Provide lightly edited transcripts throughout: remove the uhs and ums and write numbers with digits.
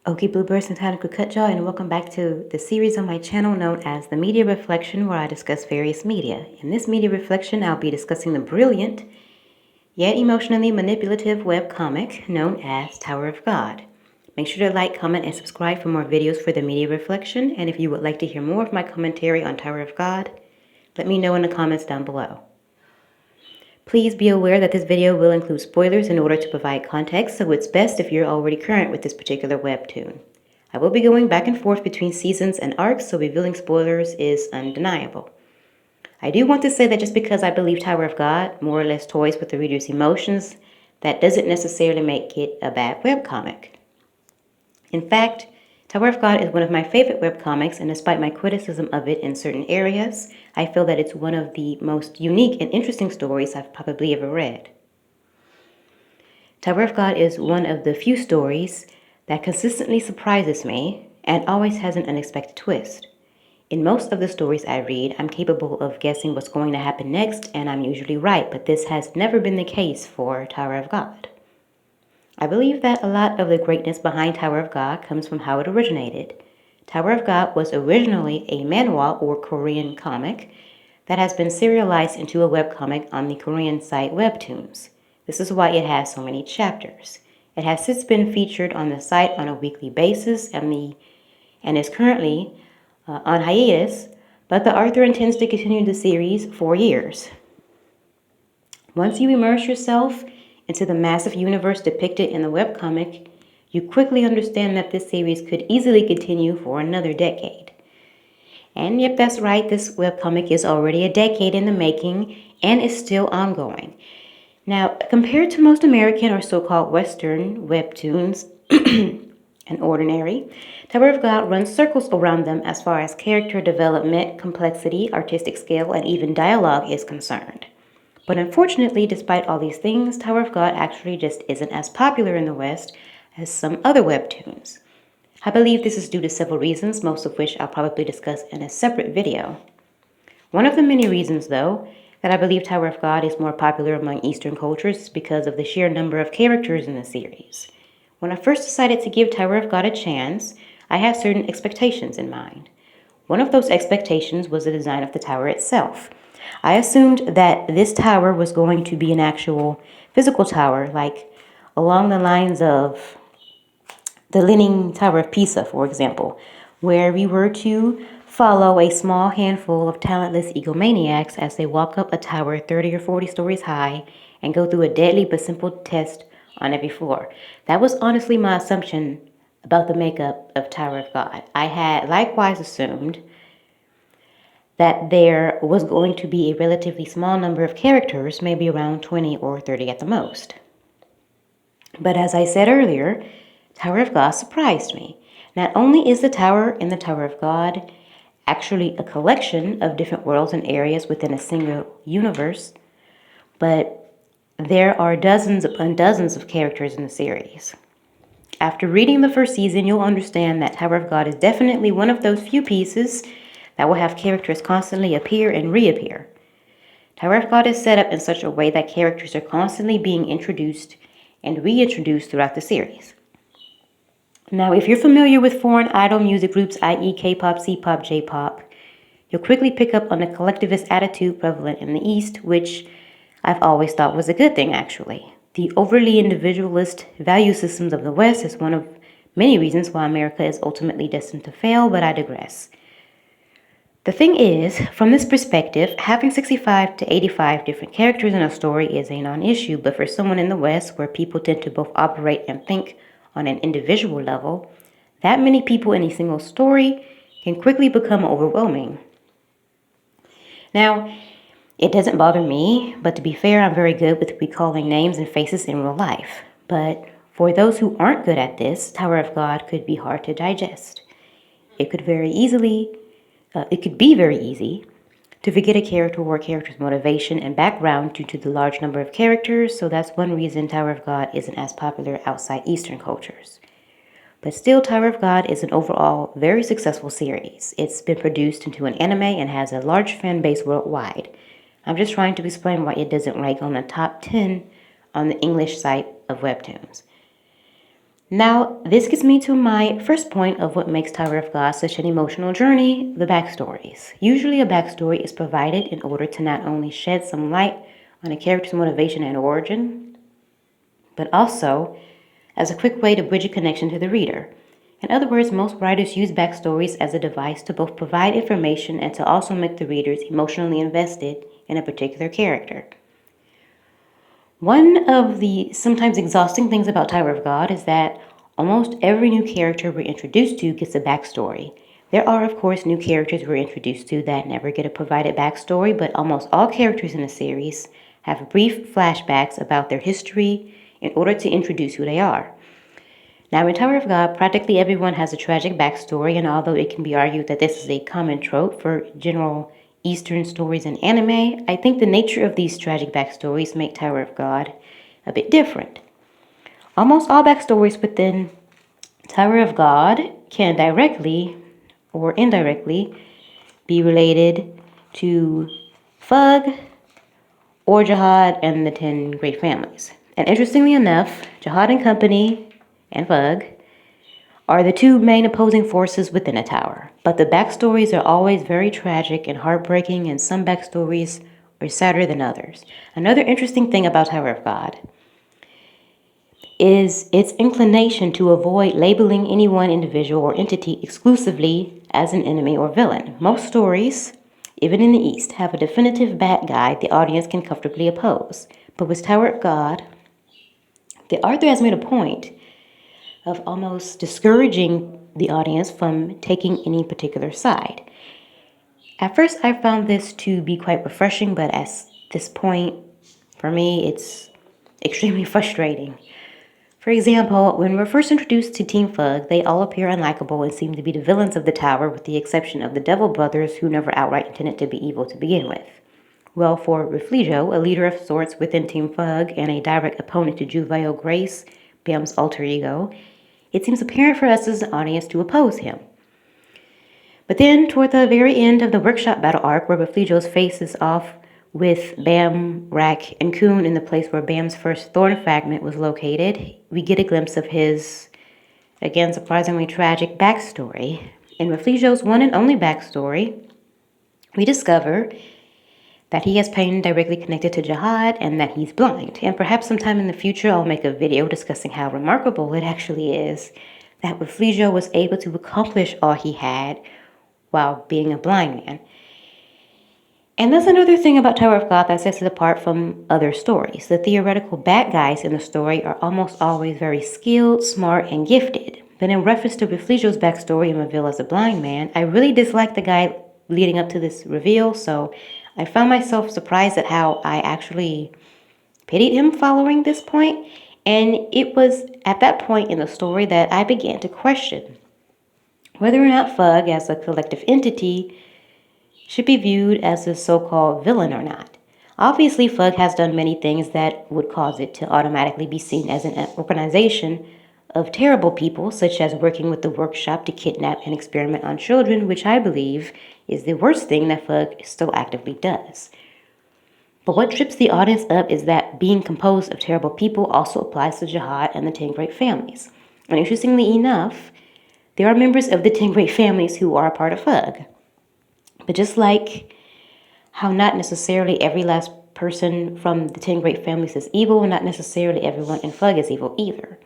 Okay, Bluebirds, Niitaniko Kutjaw, and welcome back to the series on my channel known as the Media Reflection, where I discuss various media. In this media reflection, I'll be discussing the brilliant, yet emotionally manipulative webcomic known as Tower of God. Make sure to like, comment, and subscribe for more videos for the media reflection, and if you would like to hear more of my commentary on Tower of God, let me know in the comments down below. Please be aware that this video will include spoilers in order to provide context, so it's best if you're already current with this particular webtoon. I will be going back and forth between seasons and arcs, so revealing spoilers is undeniable. I do want to say that just because I believe Tower of God more or less toys with the reader's emotions, that doesn't necessarily make it a bad webcomic. In fact, Tower of God is one of my favorite webcomics, and despite my criticism of it in certain areas, I feel that it's one of the most unique and interesting stories I've probably ever read. Tower of God is one of the few stories that consistently surprises me and always has an unexpected twist. In most of the stories I read, I'm capable of guessing what's going to happen next, and I'm usually right, but this has never been the case for Tower of God. I believe that a lot of the greatness behind Tower of God comes from how it originated. Tower of God was originally a manhwa or Korean comic that has been serialized into a webcomic on the Korean site Webtoons. This is why it has so many chapters. It has since been featured on the site on a weekly basis and is currently on hiatus, but the author intends to continue the series for years. Once you immerse yourself into the massive universe depicted in the webcomic, you quickly understand that this series could easily continue for another decade. And yep, that's right, this webcomic is already a decade in the making and is still ongoing. Now, compared to most American or so-called Western webtoons, and ordinary, Tower of God runs circles around them as far as character development, complexity, artistic skill, and even dialogue is concerned. But unfortunately, despite all these things, Tower of God actually just isn't as popular in the West as some other webtoons. I believe this is due to several reasons, most of which I'll probably discuss in a separate video. One of the many reasons, though, that I believe Tower of God is more popular among Eastern cultures is because of the sheer number of characters in the series. When I first decided to give Tower of God a chance, I had certain expectations in mind. One of those expectations was the design of the tower itself. I assumed that this tower was going to be an actual physical tower, like along the lines of the Leaning Tower of Pisa, for example, where we were to follow a small handful of talentless egomaniacs as they walk up a tower 30 or 40 stories high and go through a deadly but simple test on every floor. That was honestly my assumption about the makeup of Tower of God. I had likewise assumed that there was going to be a relatively small number of characters, maybe around 20 or 30 at the most. But as I said earlier, Tower of God surprised me. Not only is the tower in the Tower of God actually a collection of different worlds and areas within a single universe, but there are dozens upon dozens of characters in the series. After reading the first season, you'll understand that Tower of God is definitely one of those few pieces that will have characters constantly appear and reappear. Tower of God is set up in such a way that characters are constantly being introduced and reintroduced throughout the series. Now, if you're familiar with foreign idol music groups, i.e. K-pop, C-pop, J-pop, you'll quickly pick up on the collectivist attitude prevalent in the East, which I've always thought was a good thing, actually. The overly individualist value systems of the West is one of many reasons why America is ultimately destined to fail, but I digress. The thing is, from this perspective, having 65 to 85 different characters in a story is a non-issue, but for someone in the West, where people tend to both operate and think on an individual level, that many people in a single story can quickly become overwhelming. Now, it doesn't bother me, but to be fair, I'm very good with recalling names and faces in real life. But for those who aren't good at this, Tower of God could be hard to digest. It could be very easy to forget a character or a character's motivation and background due to the large number of characters, so that's one reason Tower of God isn't as popular outside Eastern cultures. But still, Tower of God is an overall very successful series. It's been produced into an anime and has a large fan base worldwide. I'm just trying to explain why it doesn't rank on the top 10 on the English site of Webtoons. Now, this gets me to my first point of what makes Tower of God such an emotional journey, the backstories. Usually a backstory is provided in order to not only shed some light on a character's motivation and origin, but also as a quick way to bridge a connection to the reader. In other words, most writers use backstories as a device to both provide information and to also make the readers emotionally invested in a particular character. One of the sometimes exhausting things about Tower of God is that almost every new character we're introduced to gets a backstory. There are, of course, new characters we're introduced to that never get a provided backstory, but almost all characters in the series have brief flashbacks about their history in order to introduce who they are. Now, in Tower of God, practically everyone has a tragic backstory, and although it can be argued that this is a common trope for general Eastern stories and anime, I think the nature of these tragic backstories make Tower of God a bit different. Almost all backstories within Tower of God can directly or indirectly be related to Fug or Jihad and the 10 Great Families. And interestingly enough, Jihad and Company and Fug are the two main opposing forces within a tower. But the backstories are always very tragic and heartbreaking, and some backstories are sadder than others. Another interesting thing about Tower of God is its inclination to avoid labeling any one individual or entity exclusively as an enemy or villain. Most stories, even in the East, have a definitive bad guy the audience can comfortably oppose. But with Tower of God, the author has made a point of almost discouraging the audience from taking any particular side. At first, I found this to be quite refreshing, but at this point, for me, it's extremely frustrating. For example, when we're first introduced to Team Fug, they all appear unlikable and seem to be the villains of the tower, with the exception of the Devil Brothers, who never outright intended to be evil to begin with. Well, for Refugio, a leader of sorts within Team Fug and a direct opponent to Jue Viole Grace, Bam's alter ego, it seems apparent for us as an audience to oppose him. But then, toward the very end of the workshop battle arc, where Refugio faces off with Bam, Rack, and Kun in the place where Bam's first thorn fragment was located, we get a glimpse of his, again, surprisingly tragic backstory. In Refugio's one and only backstory, we discover that he has pain directly connected to Jihad and that he's blind. And perhaps sometime in the future I'll make a video discussing how remarkable it actually is that Refugio was able to accomplish all he had while being a blind man. And that's another thing about Tower of God that sets it apart from other stories. The theoretical bad guys in the story are almost always very skilled, smart, and gifted. But in reference to Refugio's backstory and reveal as a blind man, I really dislike the guy leading up to this reveal, so I found myself surprised at how I actually pitied him following this point. And it was at that point in the story that I began to question whether or not Fug, as a collective entity, should be viewed as a so-called villain or not. Obviously, Fug has done many things that would cause it to automatically be seen as an organization of terrible people, such as working with the workshop to kidnap and experiment on children, which I believe is the worst thing that Fug still actively does. But what trips the audience up is that being composed of terrible people also applies to Jihad and the 10 Great Families. And interestingly enough, there are members of the 10 Great Families who are a part of Fug. But just like how not necessarily every last person from the 10 Great Families is evil, and not necessarily everyone in Fug is evil either.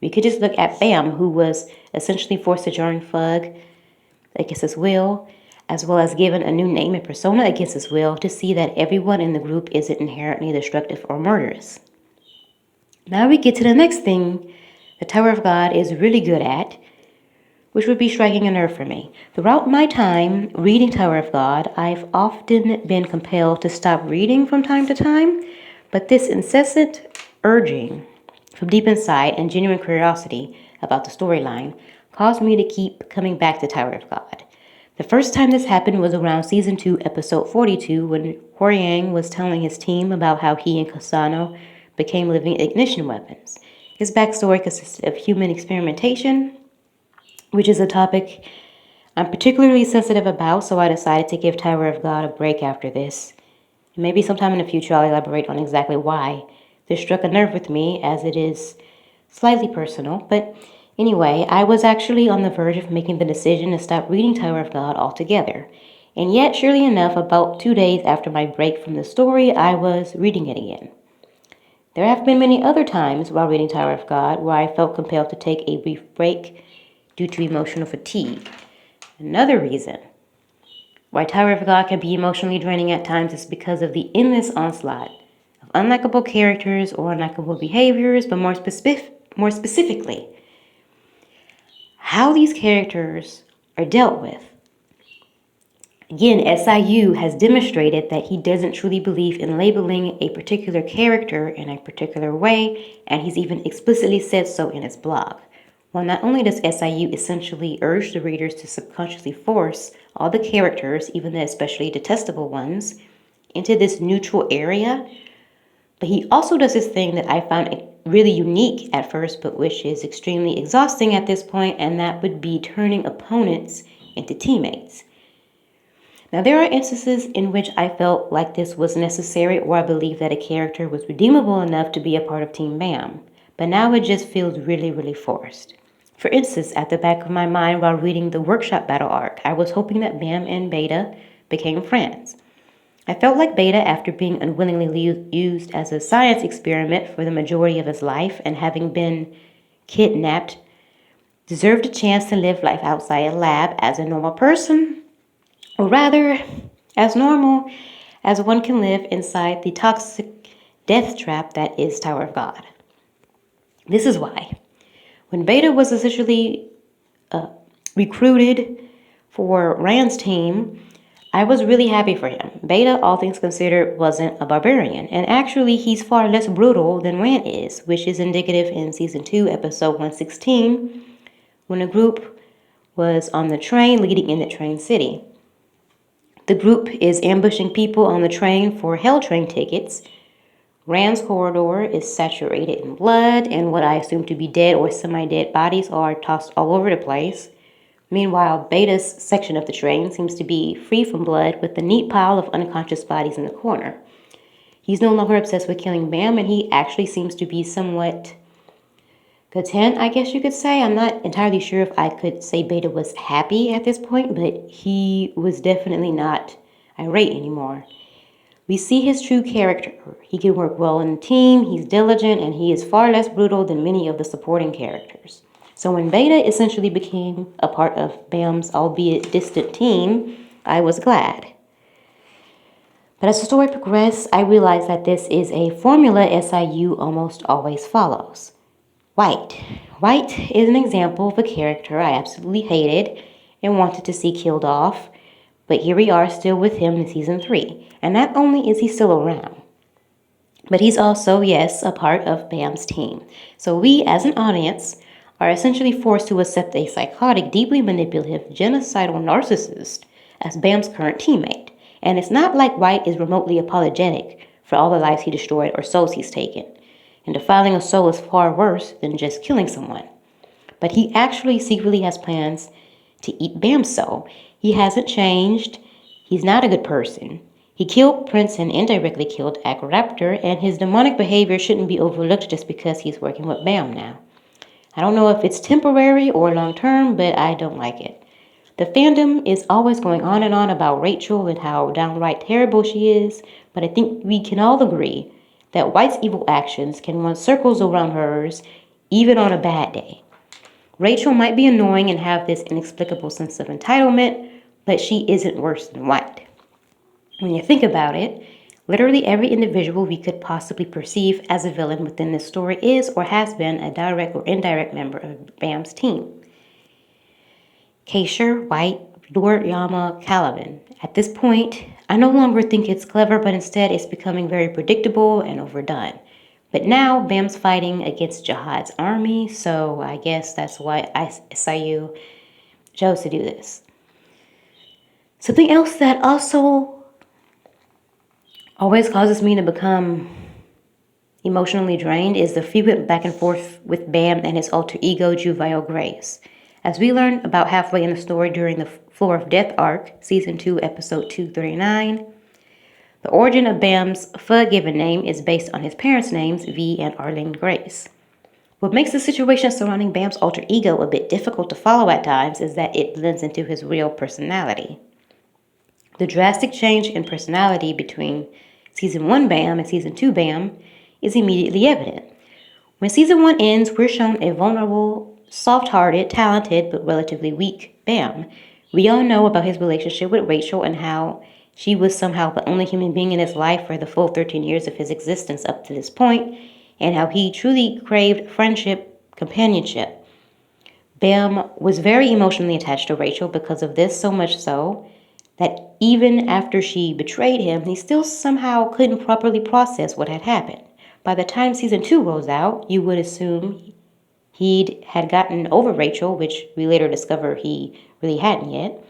We could just look at Bam, who was essentially forced to join Fug against his will, as well as given a new name and persona against his will, to see that everyone in the group isn't inherently destructive or murderous. Now we get to the next thing the Tower of God is really good at, which would be striking a nerve for me. Throughout my time reading Tower of God, I've often been compelled to stop reading from time to time, but this incessant urging from deep inside and genuine curiosity about the storyline caused me to keep coming back to Tower of God. The first time this happened was around Season 2, Episode 42, when Hwoarang was telling his team about how he and Kasano became living ignition weapons. His backstory consisted of human experimentation, which is a topic I'm particularly sensitive about, so I decided to give Tower of God a break after this. And maybe sometime in the future I'll elaborate on exactly why this struck a nerve with me, as it is Slightly personal, but anyway, I was actually on the verge of making the decision to stop reading Tower of God altogether. And yet, surely enough, about 2 days after my break from the story, I was reading it again. There have been many other times while reading Tower of God where I felt compelled to take a brief break due to emotional fatigue. Another reason why Tower of God can be emotionally draining at times is because of the endless onslaught of unlikable characters or unlikable behaviors, but more specifically, how these characters are dealt with. Again, SIU has demonstrated that he doesn't truly believe in labeling a particular character in a particular way, and he's even explicitly said so in his blog. Well, not only does SIU essentially urge the readers to subconsciously force all the characters, even the especially detestable ones, into this neutral area, but he also does this thing that I found really unique at first, but which is extremely exhausting at this point, and that would be turning opponents into teammates. Now, there are instances in which I felt like this was necessary, or I believed that a character was redeemable enough to be a part of Team Bam, but now it just feels really, really forced. For instance, at the back of my mind while reading the workshop battle arc, I was hoping that Bam and Beta became friends. I felt like Beta, after being unwillingly used as a science experiment for the majority of his life and having been kidnapped, deserved a chance to live life outside a lab as a normal person, or rather, as normal as one can live inside the toxic death trap that is Tower of God. This is why, when Beta was essentially recruited for Rand's team, I was really happy for him. Beta, all things considered, wasn't a barbarian, and actually he's far less brutal than Rand is, which is indicative in Season 2, Episode 116, when a group was on the train leading into Train City. The group is ambushing people on the train for Hell Train tickets. Rand's corridor is saturated in blood, and what I assume to be dead or semi-dead bodies are tossed all over the place. Meanwhile, Beta's section of the train seems to be free from blood, with a neat pile of unconscious bodies in the corner. He's no longer obsessed with killing Bam, and he actually seems to be somewhat content, I guess you could say. I'm not entirely sure if I could say Beta was happy at this point, but he was definitely not irate anymore. We see his true character. He can work well in a team, he's diligent, and he is far less brutal than many of the supporting characters. So when Beta essentially became a part of Bam's albeit distant team, I was glad. But as the story progressed, I realized that this is a formula SIU almost always follows. White. White is an example of a character I absolutely hated and wanted to see killed off, but here we are still with him in Season 3, and not only is he still around, but he's also, yes, a part of Bam's team. So we, as an audience, are essentially forced to accept a psychotic, deeply manipulative, genocidal narcissist as Bam's current teammate. And it's not like White is remotely apologetic for all the lives he destroyed or souls he's taken. And defiling a soul is far worse than just killing someone. But he actually secretly has plans to eat Bam's soul. He hasn't changed. He's not a good person. He killed Prince and indirectly killed Raptor, and his demonic behavior shouldn't be overlooked just because he's working with Bam now. I don't know if it's temporary or long-term, but I don't like it. The fandom is always going on and on about Rachel and how downright terrible she is, but I think we can all agree that White's evil actions can run circles around hers, even on a bad day. Rachel might be annoying and have this inexplicable sense of entitlement, but she isn't worse than White. When you think about it, literally every individual we could possibly perceive as a villain within this story is or has been a direct or indirect member of Bam's team. Keisher, White, Dort, Yama, Caliban. At this point, I no longer think it's clever, but instead it's becoming very predictable and overdone. But now Bam's fighting against Jihad's army, so I guess that's why SIU chose to do this. Something else that also always causes me to become emotionally drained is the frequent back and forth with Bam and his alter ego, Jue Viole Grace. As we learn about halfway in the story during the Floor of Death arc, Season 2, Episode 239, the origin of Bam's Pho given name is based on his parents' names, V and Arlene Grace. What makes the situation surrounding Bam's alter ego a bit difficult to follow at times is that it blends into his real personality. The drastic change in personality between Season 1 Bam and Season 2 Bam is immediately evident. When Season 1 ends, we're shown a vulnerable, soft-hearted, talented, but relatively weak Bam. We all know about his relationship with Rachel and how she was somehow the only human being in his life for the full 13 years of his existence up to this point, and how he truly craved friendship, companionship. Bam was very emotionally attached to Rachel because of this, so much so that even after she betrayed him, he still somehow couldn't properly process what had happened. By the time Season 2 rolls out, you would assume he had gotten over Rachel, which we later discover he really hadn't yet.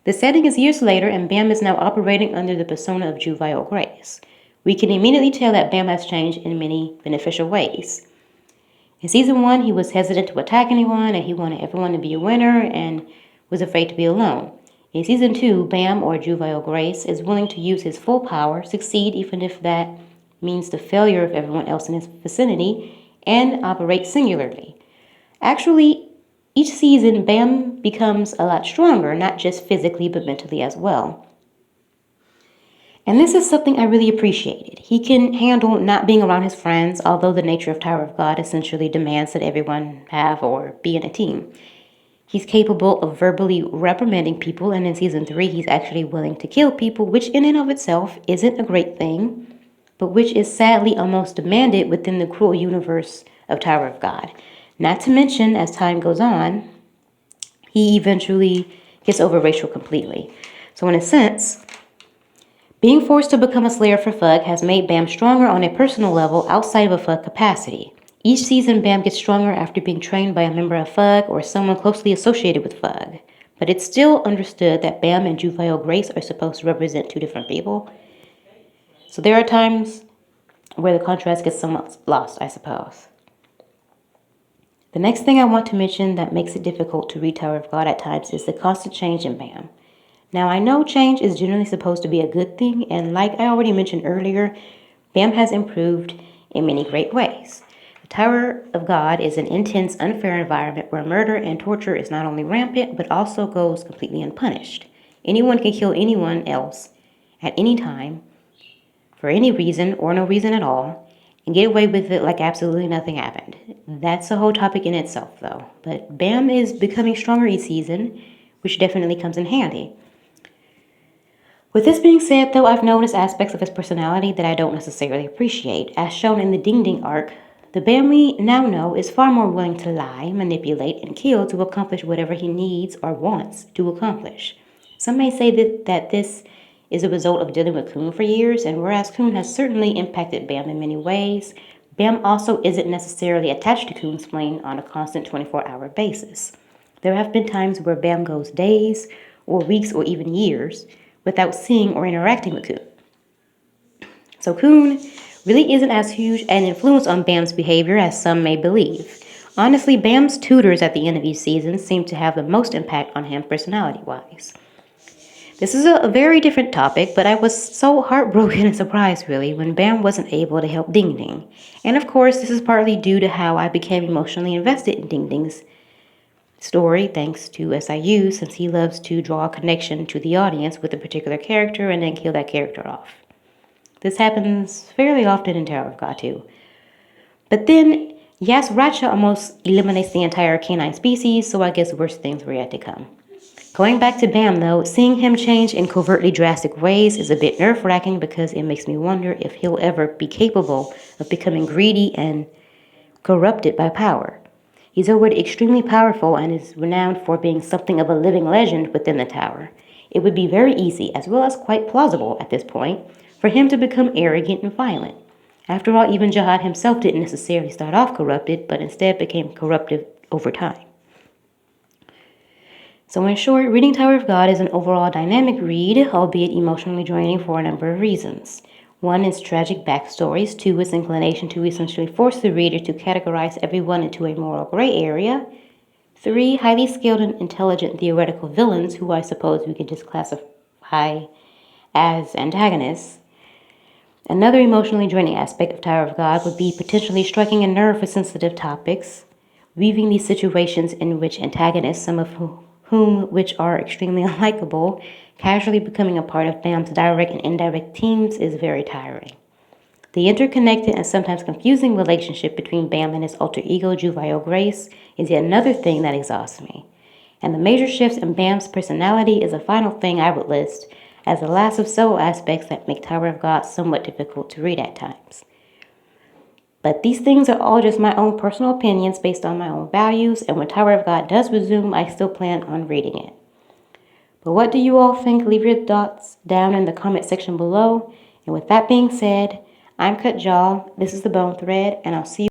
The setting is years later, and Bam is now operating under the persona of Jue Viole Grace. We can immediately tell that Bam has changed in many beneficial ways. In Season 1, he was hesitant to attack anyone, and he wanted everyone to be a winner and was afraid to be alone. In Season 2, Bam, or Jue Viole Grace, is willing to use his full power, succeed even if that means the failure of everyone else in his vicinity, and operate singularly. Actually, each season, Bam becomes a lot stronger, not just physically, but mentally as well. And this is something I really appreciated. He can handle not being around his friends, although the nature of Tower of God essentially demands that everyone have or be in a team. He's capable of verbally reprimanding people, and in Season 3, he's actually willing to kill people, which in and of itself isn't a great thing, but which is sadly almost demanded within the cruel universe of Tower of God. Not to mention, as time goes on, he eventually gets over Rachel completely. So in a sense, being forced to become a slayer for Thug has made Bam stronger on a personal level outside of a Thug capacity. Each season, Bam gets stronger after being trained by a member of Thug or someone closely associated with Thug. But it's still understood that Bam and Jue Viole Grace are supposed to represent two different people. So there are times where the contrast gets somewhat lost, I suppose. The next thing I want to mention that makes it difficult to read Tower of God at times is the constant change in Bam. Now, I know change is generally supposed to be a good thing, and like I already mentioned earlier, Bam has improved in many great ways. The Tower of God is an intense, unfair environment where murder and torture is not only rampant, but also goes completely unpunished. Anyone can kill anyone else at any time, for any reason or no reason at all, and get away with it like absolutely nothing happened. That's a whole topic in itself, though. But Bam is becoming stronger each season, which definitely comes in handy. With this being said, though, I've noticed aspects of his personality that I don't necessarily appreciate. As shown in the Deng Deng arc, the Bam we now know is far more willing to lie, manipulate, and kill to accomplish whatever he needs or wants to accomplish. Some may say that this is a result of dealing with Khun for years, and whereas Khun has certainly impacted Bam in many ways, Bam also isn't necessarily attached to Khun's plane on a constant 24-hour basis. There have been times where Bam goes days, or weeks, or even years without seeing or interacting with Khun. So Khun really isn't as huge an influence on Bam's behavior as some may believe. Honestly, Bam's tutors at the end of each season seem to have the most impact on him personality-wise. This is a very different topic, but I was so heartbroken and surprised, really, when Bam wasn't able to help Deng Deng. And of course, this is partly due to how I became emotionally invested in Deng Deng's story, thanks to SIU, since he loves to draw a connection to the audience with a particular character and then kill that character off. This happens fairly often in Tower of God, too. But then, Yas Racha almost eliminates the entire canine species, so I guess worse things were yet to come. Going back to Bam, though, seeing him change in covertly drastic ways is a bit nerve-wracking because it makes me wonder if he'll ever be capable of becoming greedy and corrupted by power. He's already extremely powerful and is renowned for being something of a living legend within the tower. It would be very easy, as well as quite plausible at this point, for him to become arrogant and violent. After all, even Jihad himself didn't necessarily start off corrupted, but instead became corruptive over time. So in short, reading Tower of God is an overall dynamic read, albeit emotionally draining for a number of reasons. 1 is tragic backstories. 2 is inclination to essentially force the reader to categorize everyone into a moral gray area. 3, highly skilled and intelligent theoretical villains, who I suppose we could just classify as antagonists. Another emotionally draining aspect of Tower of God would be potentially striking a nerve for sensitive topics, weaving these situations in which antagonists, some of whom which are extremely unlikable, casually becoming a part of Bam's direct and indirect teams is very tiring. The interconnected and sometimes confusing relationship between Bam and his alter ego, Jue Viole Grace, is yet another thing that exhausts me. And the major shifts in Bam's personality is a final thing I would list as the last of several aspects that make Tower of God somewhat difficult to read at times. But these things are all just my own personal opinions based on my own values, and when Tower of God does resume, I still plan on reading it. But what do you all think? Leave your thoughts down in the comment section below. And with that being said, I'm Cut Jaw, this is The Bone Thread, and I'll see you